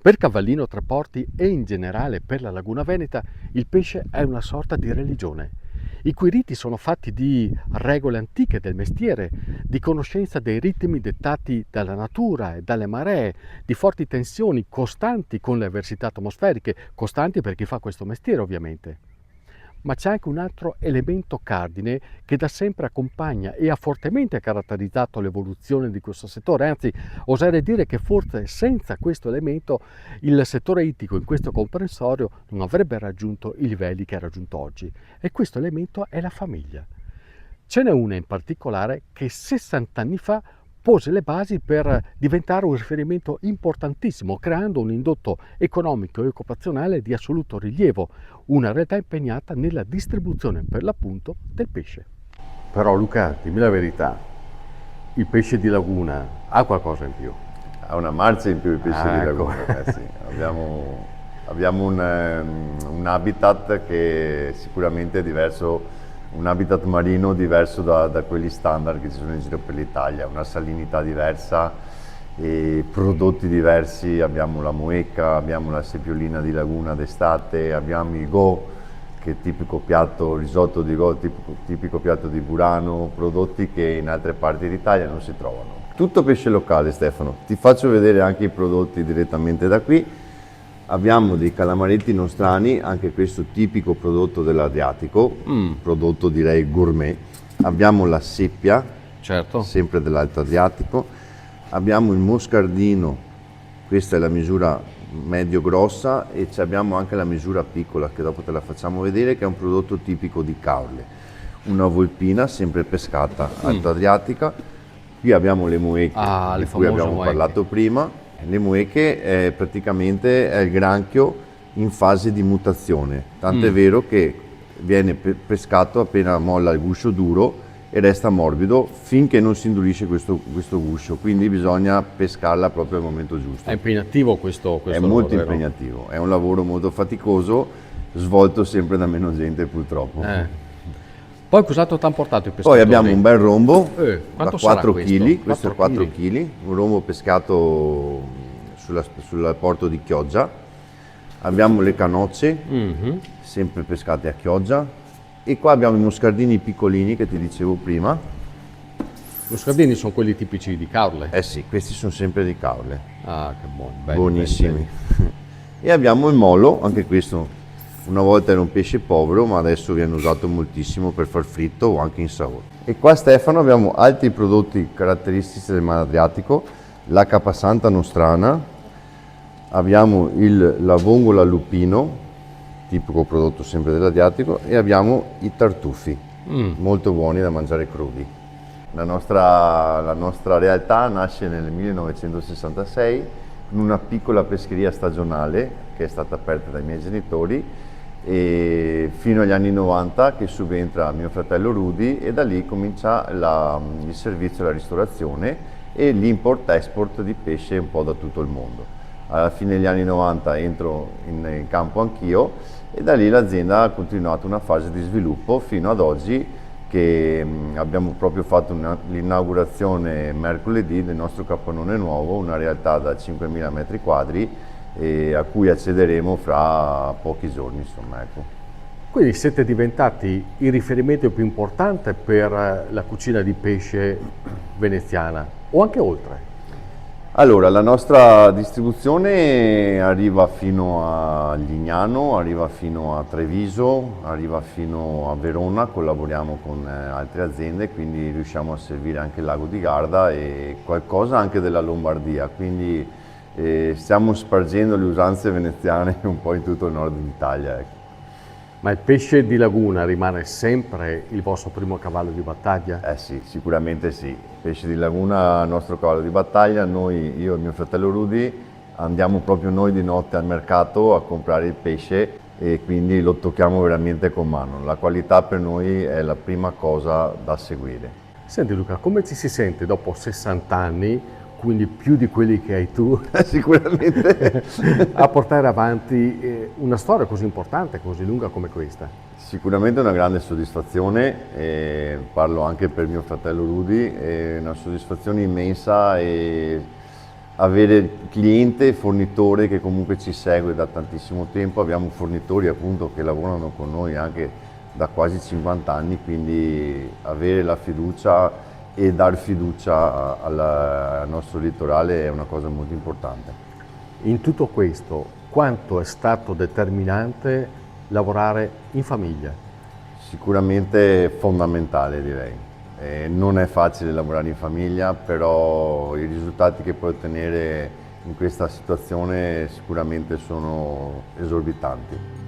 Per Cavallino Treporti e in generale per la Laguna Veneta, il pesce è una sorta di religione, i cui riti sono fatti di regole antiche del mestiere, di conoscenza dei ritmi dettati dalla natura e dalle maree, di forti tensioni costanti con le avversità atmosferiche, costanti per chi fa questo mestiere ovviamente. Ma c'è anche un altro elemento cardine che da sempre accompagna e ha fortemente caratterizzato l'evoluzione di questo settore, anzi oserei dire che forse senza questo elemento il settore ittico in questo comprensorio non avrebbe raggiunto i livelli che ha raggiunto oggi, e questo elemento è la famiglia. Ce n'è una in particolare che 60 anni fa pose le basi per diventare un riferimento importantissimo, creando un indotto economico e occupazionale di assoluto rilievo, una realtà impegnata nella distribuzione per l'appunto del pesce. Però Luca, dimmi la verità, il pesce di laguna ha qualcosa in più? Ha una marcia in più il pesce di Ecco. laguna, sì. Abbiamo un habitat che sicuramente è diverso, un habitat marino diverso da quelli standard che ci sono in giro per l'Italia, una salinità diversa e prodotti diversi. Abbiamo la moecca, abbiamo la sepiolina di laguna d'estate, abbiamo il go, che è tipico piatto, risotto di go, tipico piatto di Burano, prodotti che in altre parti d'Italia non si trovano. Tutto pesce locale, Stefano. Ti faccio vedere anche i prodotti direttamente da qui. Abbiamo dei calamaretti nostrani, anche questo tipico prodotto dell'Adriatico, prodotto direi gourmet. Abbiamo la seppia, Certo. sempre dell'Alto Adriatico. Abbiamo il moscardino, questa è la misura medio-grossa, e abbiamo anche la misura piccola, che dopo te la facciamo vedere, che è un prodotto tipico di Caorle. Una volpina, sempre pescata Alto Adriatica. Qui abbiamo le moecche, Ah, le di cui famose abbiamo moecche. parlato prima. Le moecche praticamente è il granchio in fase di mutazione, tant'è vero che viene pescato appena molla il guscio duro e resta morbido finché non si indurisce questo guscio, quindi bisogna pescarla proprio al momento giusto. È impegnativo questo È lavoro, molto vero? impegnativo, è un lavoro molto faticoso, svolto sempre da meno gente purtroppo. Poi cos'altro ti hanno portato i Poi pescatori? abbiamo un bel rombo da quanto sarà 4 questo? kg, questo è 4 4 kg, un rombo pescato sul porto di Chioggia. Abbiamo le canocce, sempre pescate a Chioggia, e qua abbiamo i moscardini piccolini che ti dicevo prima. Lo scardini sono quelli tipici di Caorle? Eh sì, questi sono sempre di Caorle, Ah, che buoni, belli, buonissimi. belli, E abbiamo il molo, anche questo una volta era un pesce povero, ma adesso viene usato moltissimo per far fritto o anche in sahur. E qua, Stefano, abbiamo altri prodotti caratteristici del mare Adriatico, la capasanta nostrana, abbiamo la vongola lupino, tipico prodotto sempre dell'Adriatico, e abbiamo i tartufi, molto buoni da mangiare crudi. La nostra realtà nasce nel 1966 in una piccola pescheria stagionale che è stata aperta dai miei genitori, e fino agli anni 90 che subentra mio fratello Rudy, e da lì comincia il servizio e la ristorazione e l'import-export di pesce un po' da tutto il mondo. Alla fine degli anni 90 entro in campo anch'io, e da lì l'azienda ha continuato una fase di sviluppo fino ad oggi, che abbiamo proprio fatto l'inaugurazione mercoledì del nostro capannone nuovo, una realtà da 5.000 metri quadri, a cui accederemo fra pochi giorni, insomma, ecco. Quindi siete diventati il riferimento più importante per la cucina di pesce veneziana, o anche oltre? Allora, la nostra distribuzione arriva fino a Lignano, arriva fino a Treviso, arriva fino a Verona, collaboriamo con altre aziende, quindi riusciamo a servire anche il lago di Garda e qualcosa anche della Lombardia, quindi stiamo spargendo le usanze veneziane un po' in tutto il nord d'Italia, ecco. Ma il pesce di laguna rimane sempre il vostro primo cavallo di battaglia? Eh sì, sicuramente sì. Pesce di laguna, il nostro cavallo di battaglia. Noi, io e mio fratello Rudy, andiamo proprio noi di notte al mercato a comprare il pesce, e quindi lo tocchiamo veramente con mano. La qualità per noi è la prima cosa da seguire. Senti Luca, come ci si sente dopo 60 anni, quindi più di quelli che hai tu, Sicuramente. a portare avanti una storia così importante, così lunga come questa? Sicuramente una grande soddisfazione, e parlo anche per mio fratello Rudy, è una soddisfazione immensa, e avere il cliente e fornitore che comunque ci segue da tantissimo tempo. Abbiamo fornitori appunto che lavorano con noi anche da quasi 50 anni, quindi avere la fiducia e dar fiducia al nostro litorale è una cosa molto importante. In tutto questo, quanto è stato determinante lavorare in famiglia? Sicuramente fondamentale, direi. Non è facile lavorare in famiglia, però i risultati che puoi ottenere in questa situazione sicuramente sono esorbitanti.